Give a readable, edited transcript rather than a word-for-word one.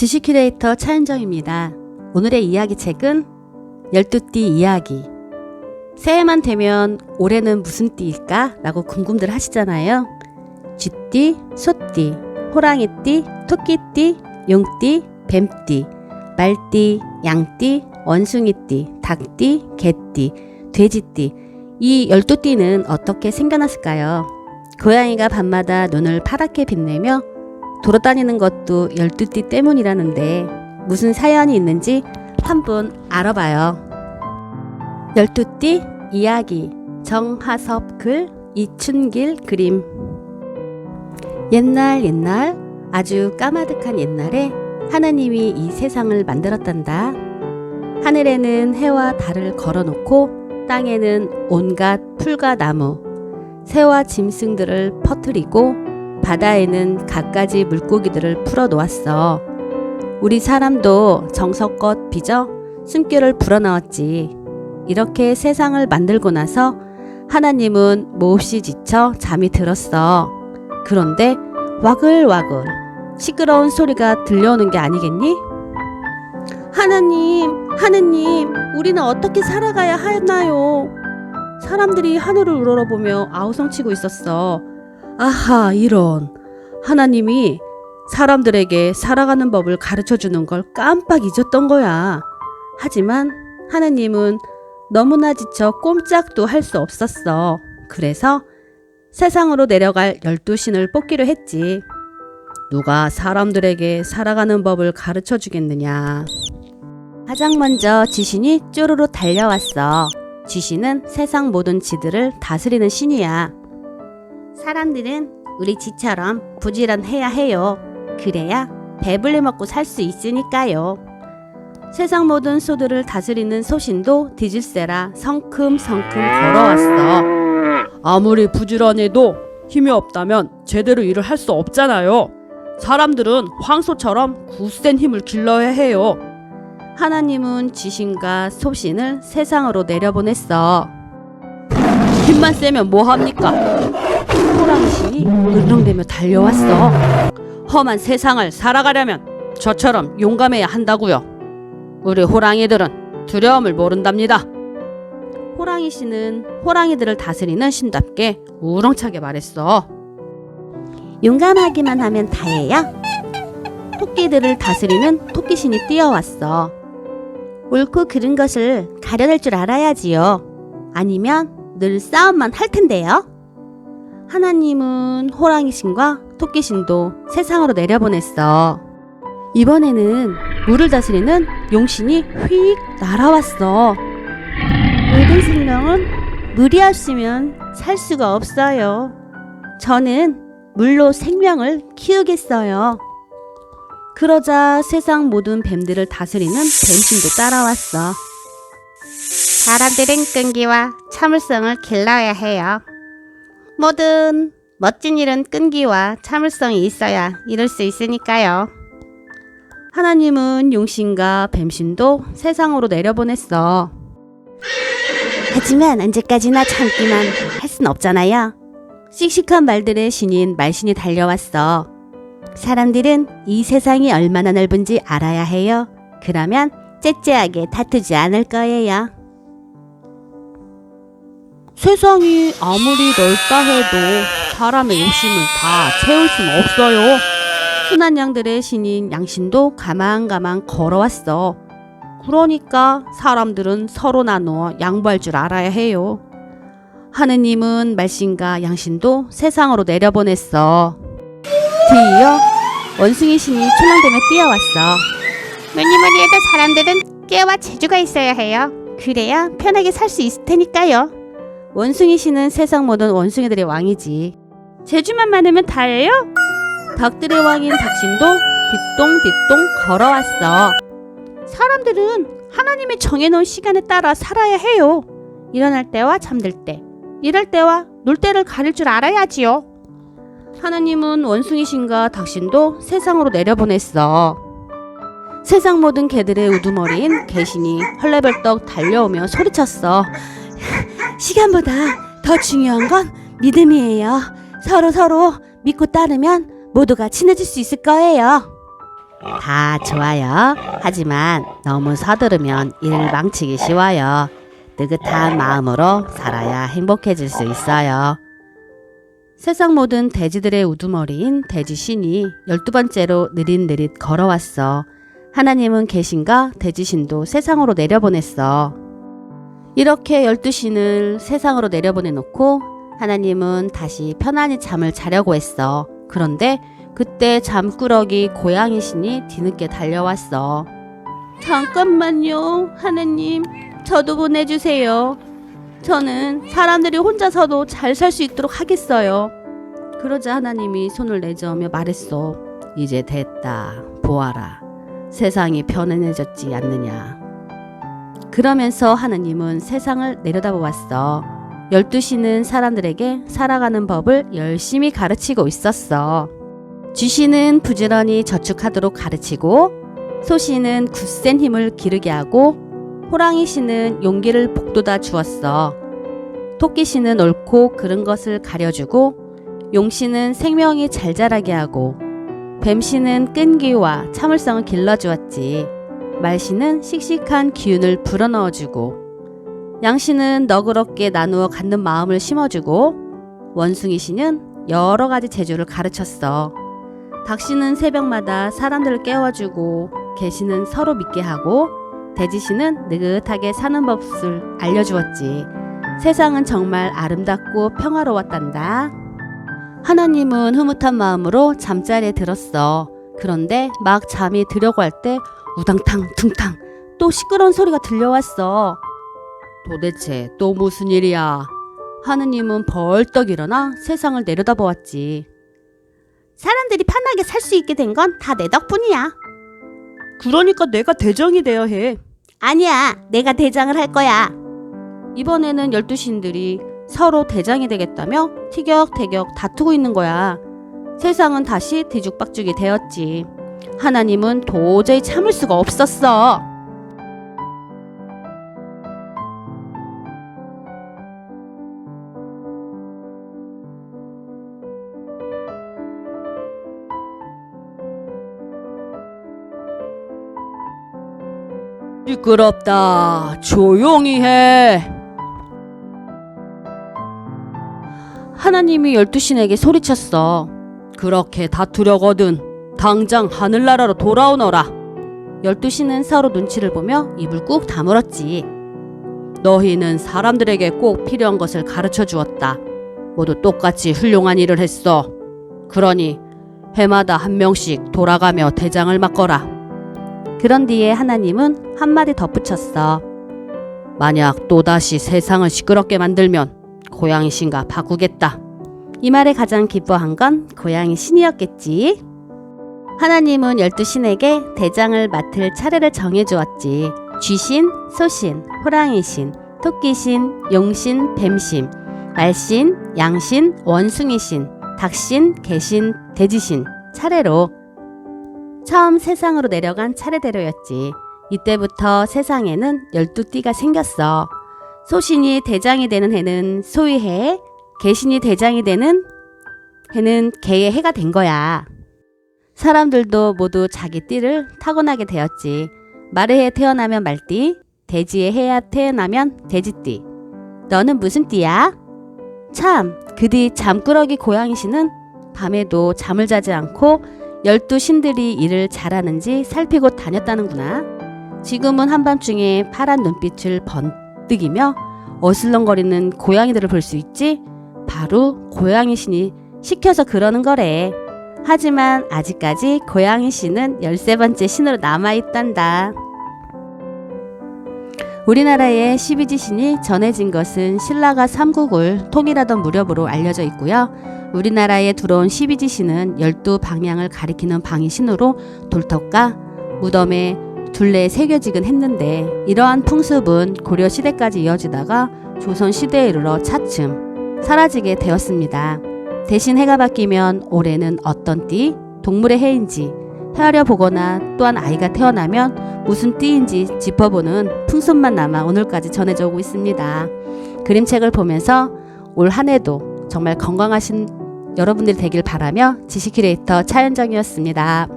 지식 큐레이터 차은정입니다. 오늘의 이야기 책은 12띠 이야기. 새해만 되면 올해는 무슨 띠일까? 라고 궁금들 하시잖아요. 쥐띠, 소띠, 호랑이띠, 토끼띠, 용띠, 뱀띠, 말띠, 양띠, 원숭이띠, 닭띠, 개띠, 돼지띠. 이 12띠는 어떻게 생겨났을까요? 고양이가 밤마다 눈을 파랗게 빛내며 돌아다니는 것도 12띠 때문이라는데 무슨 사연이 있는지 한번 알아봐요. 12띠 이야기. 정하섭 글, 이춘길 그림. 옛날 아주 까마득한 옛날에 하나님이 이 세상을 만들었단다. 하늘에는 해와 달을 걸어놓고 땅에는 온갖 풀과 나무, 새와 짐승들을 퍼뜨리고 바다에는 갖가지 물고기들을 풀어놓았어. 우리 사람도 정성껏 빚어 숨결을 불어넣었지. 이렇게 세상을 만들고 나서 하나님은 몹시 지쳐 잠이 들었어. 그런데 와글와글 시끄러운 소리가 들려오는 게 아니겠니? 하느님, 우리는 어떻게 살아가야 하나요? 사람들이 하늘을 우러러보며 아우성치고 있었어. 아하, 이런. 하나님이 사람들에게 살아가는 법을 가르쳐주는 걸 깜빡 잊었던 거야. 하지만 하나님은 너무나 지쳐 꼼짝도 할 수 없었어. 그래서 세상으로 내려갈 12신을 뽑기로 했지. 누가 사람들에게 살아가는 법을 가르쳐 주겠느냐. 가장 먼저 쥐신이 쪼르르 달려왔어. 쥐신은 세상 모든 쥐들을 다스리는 신이야. 사람들은 우리 쥐처럼 부지런해야 해요. 그래야 배불리 먹고 살 수 있으니까요. 세상 모든 소들을 다스리는 소신도 뒤질세라 성큼성큼 걸어왔어. 아무리 부지런해도 힘이 없다면 제대로 일을 할 수 없잖아요. 사람들은 황소처럼 굳센 힘을 길러야 해요. 하나님은 쥐신과 소신을 세상으로 내려보냈어. 힘만 세면 뭐합니까? 호랑이신이 으르렁대며 달려왔어. 험한 세상을 살아가려면 저처럼 용감해야 한다고요. 우리 호랑이들은 두려움을 모른답니다. 호랑이신은 호랑이들을 다스리는 신답게 우렁차게 말했어. 용감하기만 하면 다예요? 토끼들을 다스리는 토끼신이 뛰어왔어. 옳고 그른 것을 가려낼 줄 알아야지요. 아니면 늘 싸움만 할 텐데요. 하나님은 호랑이신과 토끼신도 세상으로 내려보냈어. 이번에는 물을 다스리는 용신이 휙 날아왔어. 모든 생명은 물이 없으면 살 수가 없어요. 저는 물로 생명을 키우겠어요. 그러자 세상 모든 뱀들을 다스리는 뱀신도 따라왔어. 사람들은 끈기와 참을성을 길러야 해요. 모든 멋진 일은 끈기와 참을성이 있어야 이룰 수 있으니까요. 하나님은 용신과 뱀신도 세상으로 내려보냈어. 하지만 언제까지나 참기만 할 순 없잖아요. 씩씩한 말들의 신인 말신이 달려왔어. 사람들은 이 세상이 얼마나 넓은지 알아야 해요. 그러면 째째하게 다투지 않을 거예요. 세상이 아무리 넓다 해도 사람의 욕심은 다 채울 순 없어요. 순한 양들의 신인 양신도 가만가만 걸어왔어. 그러니까 사람들은 서로 나누어 양보할 줄 알아야 해요. 하느님은 말신과 양신도 세상으로 내려보냈어. 뒤이어 원숭이 신이 촐랑대며 뛰어왔어. 뭐니 해도 사람들은 깨와 재주가 있어야 해요. 그래야 편하게 살 수 있을 테니까요. 원숭이 신은 세상 모든 원숭이들의 왕이지. 재주만 많으면 다예요? 닭들의 왕인 닭신도 뒤똥뒤똥 걸어왔어. 사람들은 하나님이 정해놓은 시간에 따라 살아야 해요. 일어날 때와 잠들 때, 일할 때와 놀 때를 가릴 줄 알아야지요. 하나님은 원숭이 신과 닭신도 세상으로 내려보냈어. 세상 모든 개들의 우두머리인 개신이 헐레벌떡 달려오며 소리쳤어. 시간보다 더 중요한 건 믿음이에요. 서로 믿고 따르면 모두가 친해질 수 있을 거예요. 다 좋아요. 하지만 너무 서두르면 일 망치기 쉬워요. 느긋한 마음으로 살아야 행복해질 수 있어요. 세상 모든 돼지들의 우두머리인 돼지신이 12번째로 느릿느릿 걸어왔어. 하나님은 계신가 돼지신도 세상으로 내려보냈어. 이렇게 12신을 세상으로 내려보내놓고 하나님은 다시 편안히 잠을 자려고 했어. 그런데 그때 잠꾸러기 고양이 신이 뒤늦게 달려왔어. 잠깐만요, 하나님. 저도 보내주세요. 저는 사람들이 혼자서도 잘 살 수 있도록 하겠어요. 그러자 하나님이 손을 내저으며 말했어. 이제 됐다. 보아라. 세상이 편안해졌지 않느냐. 그러면서 하나님은 세상을 내려다보았어. 12신은 사람들에게 살아가는 법을 열심히 가르치고 있었어. 쥐신은 부지런히 저축하도록 가르치고, 소신은 굳센 힘을 기르게 하고, 호랑이 신은 용기를 북돋아 주었어. 토끼 신은 옳고 그른 것을 가려주고, 용 신은 생명이 잘 자라게 하고, 뱀 신은 끈기와 참을성을 길러주었지. 말 신은 씩씩한 기운을 불어넣어주고, 양 신은 너그럽게 나누어 갖는 마음을 심어주고, 원숭이 신은 여러 가지 재주를 가르쳤어. 닭 신은 새벽마다 사람들을 깨워주고, 개 신은 서로 믿게 하고, 돼지 신은 느긋하게 사는 법을 알려주었지. 세상은 정말 아름답고 평화로웠단다. 하나님은 흐뭇한 마음으로 잠자리에 들었어. 그런데 막 잠이 들려고 할 때 우당탕 퉁탕 또 시끄러운 소리가 들려왔어. 도대체 또 무슨 일이야? 하느님은 벌떡 일어나 세상을 내려다보았지. 사람들이 편하게 살 수 있게 된 건 다 내 덕분이야. 그러니까 내가 대장이 돼야 해. 아니야, 내가 대장을 할 거야. 이번에는 12신들이 서로 대장이 되겠다며 티격태격 다투고 있는 거야. 세상은 다시 뒤죽박죽이 되었지. 하나님은 도저히 참을 수가 없었어. 시끄럽다. 조용히 해. 하나님이 12신에게 소리쳤어. 그렇게 다투려거든 당장 하늘나라로 돌아오너라. 12신은 서로 눈치를 보며 입을 꾹 다물었지. 너희는 사람들에게 꼭 필요한 것을 가르쳐 주었다. 모두 똑같이 훌륭한 일을 했어. 그러니 해마다 한 명씩 돌아가며 대장을 맡거라. 그런 뒤에 하나님은 한마디 덧붙였어. 만약 또다시 세상을 시끄럽게 만들면 고양이 신과 바꾸겠다. 이 말에 가장 기뻐한 건 고양이 신이었겠지. 하나님은 12신에게 대장을 맡을 차례를 정해주었지. 쥐신, 소신, 호랑이신, 토끼신, 용신, 뱀신, 말신, 양신, 원숭이신, 닭신, 개신, 돼지신 차례로. 처음 세상으로 내려간 차례대로였지. 이때부터 세상에는 12띠가 생겼어. 소신이 대장이 되는 해는 소의 해, 개신이 대장이 되는 해는 개의 해가 된 거야. 사람들도 모두 자기 띠를 타고나게 되었지. 말의 해에 태어나면 말띠, 돼지의 해에 태어나면 돼지띠. 너는 무슨 띠야? 참, 그 뒤 잠꾸러기 고양이신은 밤에도 잠을 자지 않고 12신들이 일을 잘하는지 살피고 다녔다는구나. 지금은 한밤중에 파란 눈빛을 번뜩이며 어슬렁거리는 고양이들을 볼 수 있지? 바로 고양이 신이 시켜서 그러는 거래. 하지만 아직까지 고양이 신은 13번째 신으로 남아있단다. 우리나라의 12지 신이 전해진 것은 신라가 삼국을 통일하던 무렵으로 알려져 있고요. 우리나라에 들어온 12지 신은 12방향을 가리키는 방위 신으로 돌턱과 무덤에 둘레에 새겨지긴 했는데, 이러한 풍습은 고려 시대까지 이어지다가 조선 시대에 이르러 차츰 사라지게 되었습니다. 대신 해가 바뀌면 올해는 어떤 띠, 동물의 해인지 헤아려 보거나 또한 아이가 태어나면 무슨 띠인지 짚어보는 풍습만 남아 오늘까지 전해져 오고 있습니다. 그림책을 보면서 올 한 해도 정말 건강하신 여러분들이 되길 바라며 지식 큐레이터 차현정이었습니다.